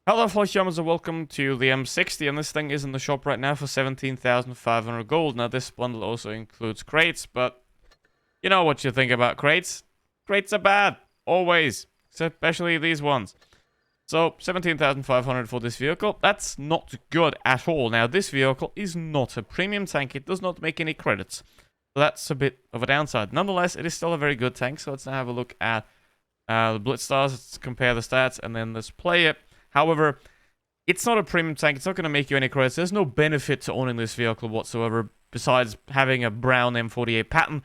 Hello fellow humans and welcome to the M60, and this thing is in the shop right now for 17,500 gold. Now this bundle also includes crates, but you know what you think about crates. Crates are bad, always, especially these ones. So 17,500 for this vehicle, that's not good at all. Now this vehicle is not a premium tank, it does not make any credits. So that's a bit of a downside. Nonetheless, it is still a very good tank, so let's now have a look at the Blitz stars, let's compare the stats, and then let's play it. However, it's not a premium tank. It's not going to make you any credits. There's no benefit to owning this vehicle whatsoever besides having a brown M48 pattern.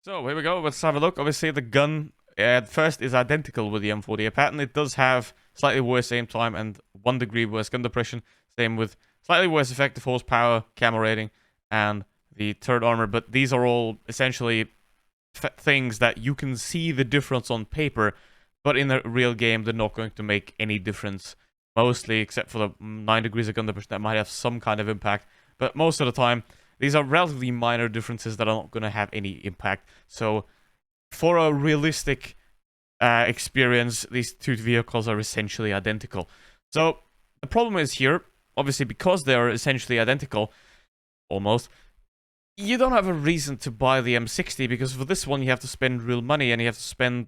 So here we go. Let's have a look. Obviously, the gun at first is identical with the M48 pattern. It does have slightly worse aim time and 1 degree worse gun depression. Same with slightly worse effective horsepower, camo rating, and the turret armor. But these are all essentially things that you can see the difference on paper. But in the real game, they're not going to make any difference, mostly, except for the 9 degrees of gun depression that might have some kind of impact. But most of the time, these are relatively minor differences that are not going to have any impact. So, for a realistic experience, these two vehicles are essentially identical. So, the problem is here, obviously, because they are essentially identical, almost, you don't have a reason to buy the M60, because for this one, you have to spend real money, and you have to spend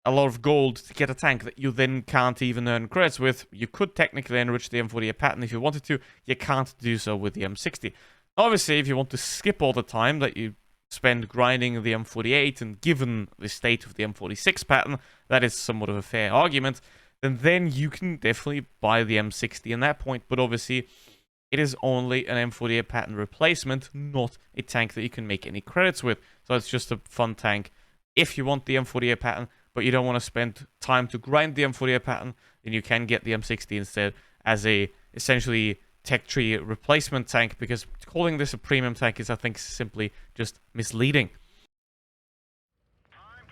a lot of gold to get a tank that you then can't even earn credits with. You could technically enrich the M48 pattern if you wanted to. You can't do so with the M60. Obviously, if you want to skip all the time that you spend grinding the M48, and given the state of the M46 pattern, that is somewhat of a fair argument, then you can definitely buy the M60 in that point. But obviously, it is only an M48 pattern replacement, not a tank that you can make any credits with. So it's just a fun tank if you want the M48 pattern, but you don't want to spend time to grind the M48 pattern, then you can get the M60 instead as a essentially tech tree replacement tank, because calling this a premium tank is, I think, simply just misleading.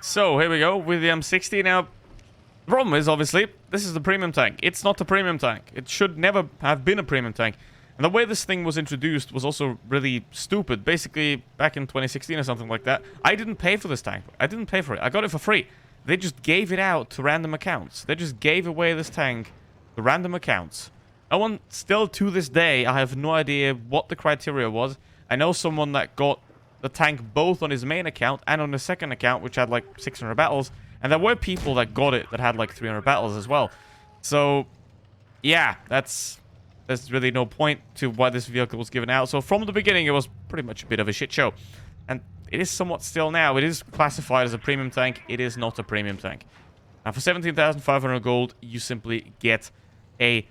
So here we go with the M60. Now, the problem is, obviously, this is the premium tank. It's not a premium tank. It should never have been a premium tank. And the way this thing was introduced was also really stupid. Basically, back in 2016 or something like that, I didn't pay for this tank. I didn't pay for it. I got it for free. They just gave it out to random accounts. They just gave away this tank to random accounts. No one, still to this day, I have no idea what the criteria was. I know someone that got the tank both on his main account and on his second account, which had like 600 battles. And there were people that got it that had like 300 battles as well. So, yeah, there's really no point to why this vehicle was given out. So from the beginning, it was pretty much a bit of a shit show. And it is somewhat still now. It is classified as a premium tank. It is not a premium tank. Now, for 17,500 gold, you simply get a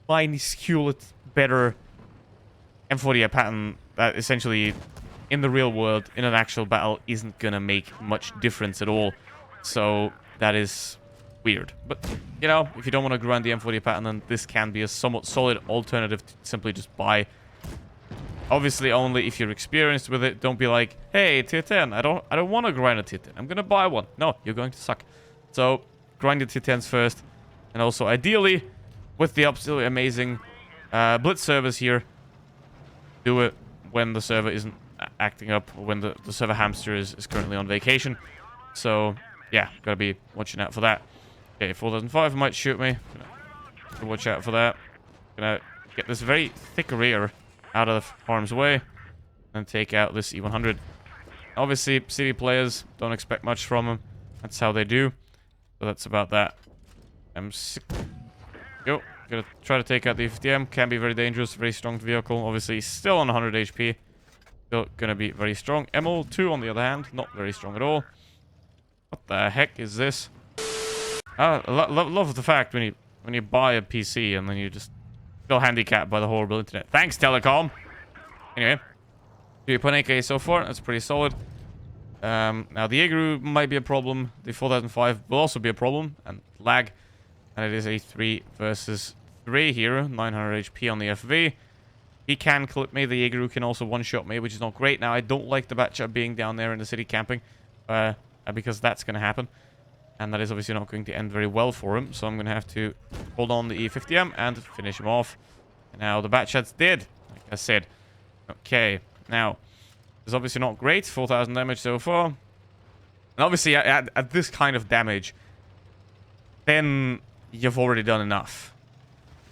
minuscule better M48 pattern that essentially, in the real world, in an actual battle, isn't gonna make much difference at all. So, that is weird. But, you know, if you don't want to grind the M48 pattern, then this can be a somewhat solid alternative to simply just buy. Obviously, only if you're experienced with it. Don't be like, hey, tier 10, I don't want to grind a tier 10. I'm going to buy one. No, you're going to suck. So, grind the tier 10s first. And also, ideally, with the absolutely amazing Blitz servers here, do it when the server isn't acting up, or when the server hamster is currently on vacation. So, yeah, gotta be watching out for that. Okay, 4005 might shoot me. Gonna watch out for that. Gonna get this very thick rear out of harm's way and take out this E100. Obviously, city players don't expect much from them. That's how they do. So that's about that. M6. Yo, gonna try to take out the E50M. Can be very dangerous, very strong vehicle. Obviously, still on 100 HP. Still gonna be very strong. MO2, on the other hand, not very strong at all. What the heck is this? I love the fact when you buy a PC and then you just feel handicapped by the horrible internet. Thanks, Telecom. Anyway, 3.8k so far. That's pretty solid. Now, the Igloo might be a problem. The 4005 will also be a problem. And lag. And it is a 3 versus 3 here. 900 HP on the FV. He can clip me. The Igloo can also one-shot me, which is not great. Now, I don't like the Batchat being down there in the city camping. Because that's going to happen. And that is obviously not going to end very well for him. So I'm going to have to hold on the E50M and finish him off. And now the Batchat's dead, like I said. Okay, now, it's obviously not great. 4,000 damage so far. And obviously, at this kind of damage, then you've already done enough.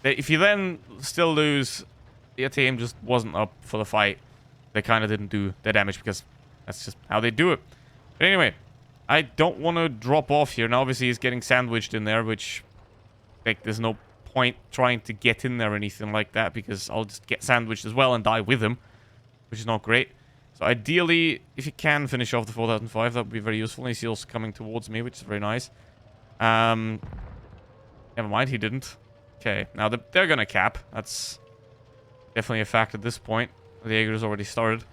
If you then still lose, your team just wasn't up for the fight. They kind of didn't do their damage because that's just how they do it. But anyway, I don't want to drop off here. Now, obviously, he's getting sandwiched in there, which, like, there's no point trying to get in there or anything like that because I'll just get sandwiched as well and die with him, which is not great. So ideally, if you can finish off the 4005, that would be very useful. And he's also coming towards me, which is very nice. Never mind, he didn't. Okay, now they're gonna cap. That's definitely a fact at this point. The Jaeger's already started.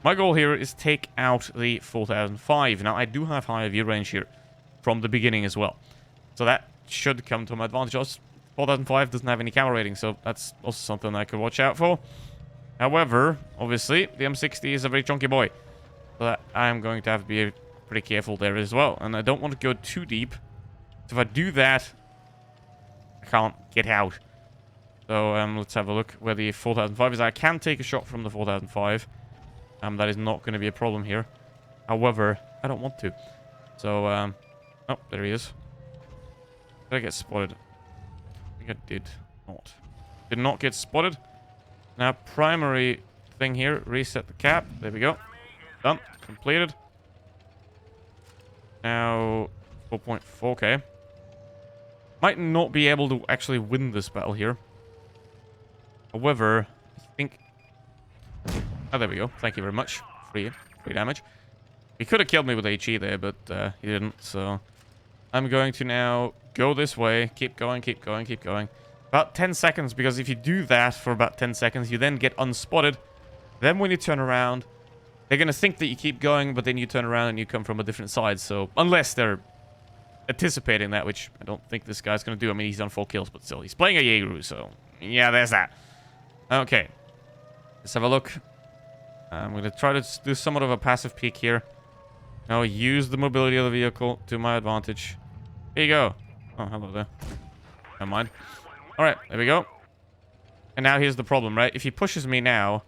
My goal here is take out the 4005. Now, I do have higher view range here from the beginning as well. So that should come to my advantage. Also, 4005 doesn't have any camera rating, so that's also something I could watch out for. However, obviously, the M60 is a very chunky boy. So that I'm going to have to be pretty careful there as well. And I don't want to go too deep. So if I do that, I can't get out. So let's have a look where the 4005 is. I can take a shot from the 4005. That is not going to be a problem here. However, I don't want to. So, oh, there he is. Did I get spotted? I think I did not. Did not get spotted. Now, primary thing here. Reset the cap. There we go. Done. Completed. Now, 4.4k. Might not be able to actually win this battle here. However, I think... Oh, there we go. Thank you very much. Free damage. He could have killed me with HE there, but he didn't, so... I'm going to now go this way. Keep going, keep going, keep going. About 10 seconds, because if you do that for about 10 seconds, you then get unspotted. Then when you turn around, they're going to think that you keep going, but then you turn around and you come from a different side, so... Unless they're anticipating that, which I don't think this guy's going to do. I mean, he's on 4 kills, but still. He's playing a Jaeger, so... Yeah, there's that. Okay. Let's have a look. I'm going to try to do somewhat of a passive peek here. Now use the mobility of the vehicle to my advantage. Here you go. Oh, hello there. Never mind. Alright, there we go. And now here's the problem, right? If he pushes me now,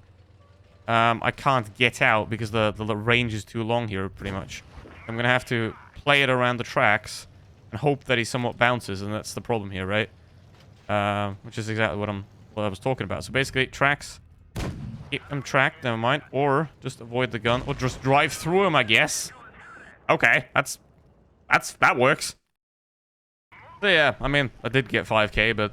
I can't get out because the range is too long here, pretty much. I'm going to have to play it around the tracks and hope that he somewhat bounces, and that's the problem here, right? Which is exactly what I was talking about. So basically, tracks, keep them tracked, never mind, or just avoid the gun, or just drive through him, I guess. Okay, that works. So yeah, I mean, I did get 5k, but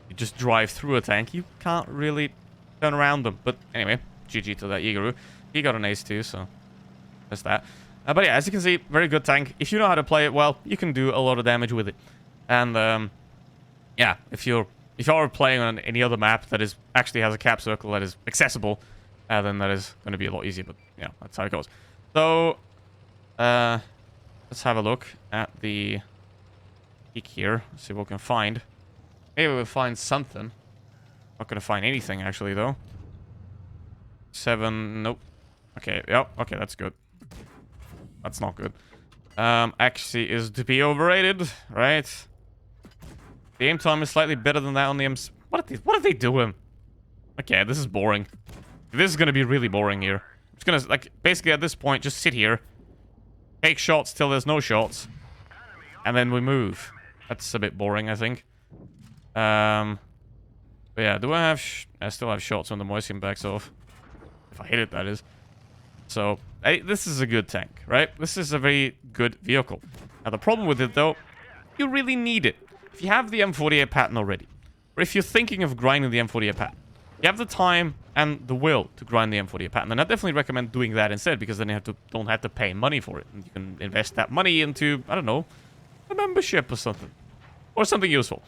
you just drive through a tank, you can't really turn around them. But anyway, GG to that Yigaru. He got an ace too, so that's that. But yeah, as you can see, very good tank. If you know how to play it well, you can do a lot of damage with it. And yeah, if you're playing on any other map that is actually has a cap circle that is accessible, then that is going to be a lot easier. But yeah, that's how it goes. So let's have a look at the peak here. See what we can find. Maybe we'll find something. Not going to find anything actually though. 7. Nope. Okay. Yep. Okay, that's good. That's not good. Actually is to be overrated, right? The aim time is slightly better than that on the MC. What are they doing? Okay, this is boring. This is gonna be really boring here. I'm just gonna, like, basically at this point, just sit here. Take shots till there's no shots. And then we move. That's a bit boring, I think. But yeah, do I have... I still have shots when the moisture backs off. If I hit it, that is. So, this is a good tank, right? This is a very good vehicle. Now, the problem with it, though, you really need it. If you have the M48 pattern already, or if you're thinking of grinding the M48 pattern, you have the time and the will to grind the M48 pattern, then I definitely recommend doing that instead, because then you don't have to pay money for it. And you can invest that money into, I don't know, a membership or something. Or something useful.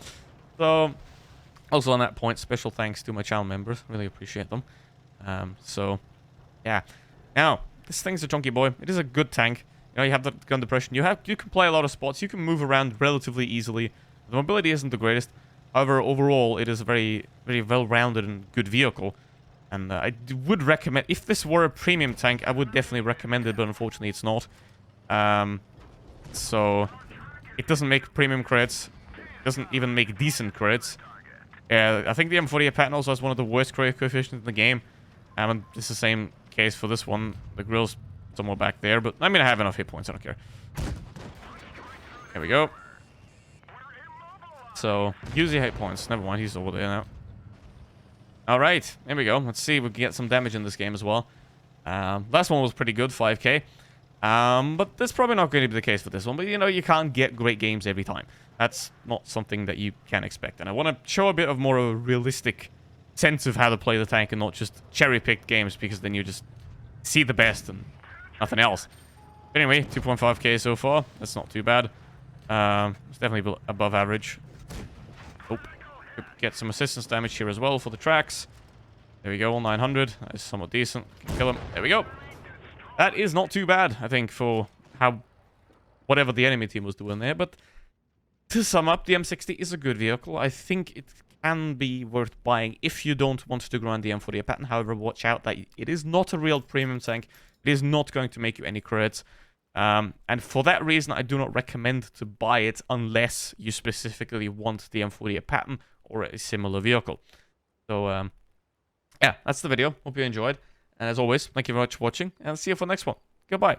So, also on that point, special thanks to my channel members. Really appreciate them. So, yeah. Now, this thing's a chunky boy. It is a good tank. You know, you have the gun depression. You can play a lot of spots. You can move around relatively easily. The mobility isn't the greatest. However, overall, it is a very, very well-rounded and good vehicle. And I would recommend... If this were a premium tank, I would definitely recommend it, but unfortunately it's not. So, it doesn't make premium credits. It doesn't even make decent credits. I think the M48 pattern also has one of the worst credit coefficients in the game. And it's the same case for this one. The grill's somewhere back there, but I mean, I have enough hit points. I don't care. Here we go. So, use your hit points. Never mind, he's over there now. Alright, here we go. Let's see if we can get some damage in this game as well. Last one was pretty good, 5k. But that's probably not going to be the case for this one. But, you know, you can't get great games every time. That's not something that you can expect. And I want to show a bit of more of a realistic sense of how to play the tank and not just cherry-picked games, because then you just see the best and nothing else. But anyway, 2.5k so far. That's not too bad. It's definitely above average. Oh, get some assistance damage here as well for the tracks. There we go, 900. That is somewhat decent. Can kill him. There we go. That is not too bad, I think, for how whatever the enemy team was doing there. But to sum up, the M60 is a good vehicle. I think it can be worth buying if you don't want to grind the M40 pattern. However, watch out that it is not a real premium tank. It is not going to make you any credits. And for that reason, I do not recommend to buy it unless you specifically want the M40 pattern or a similar vehicle. So, yeah, that's the video. Hope you enjoyed. And as always, thank you very much for watching, and see you for the next one. Goodbye.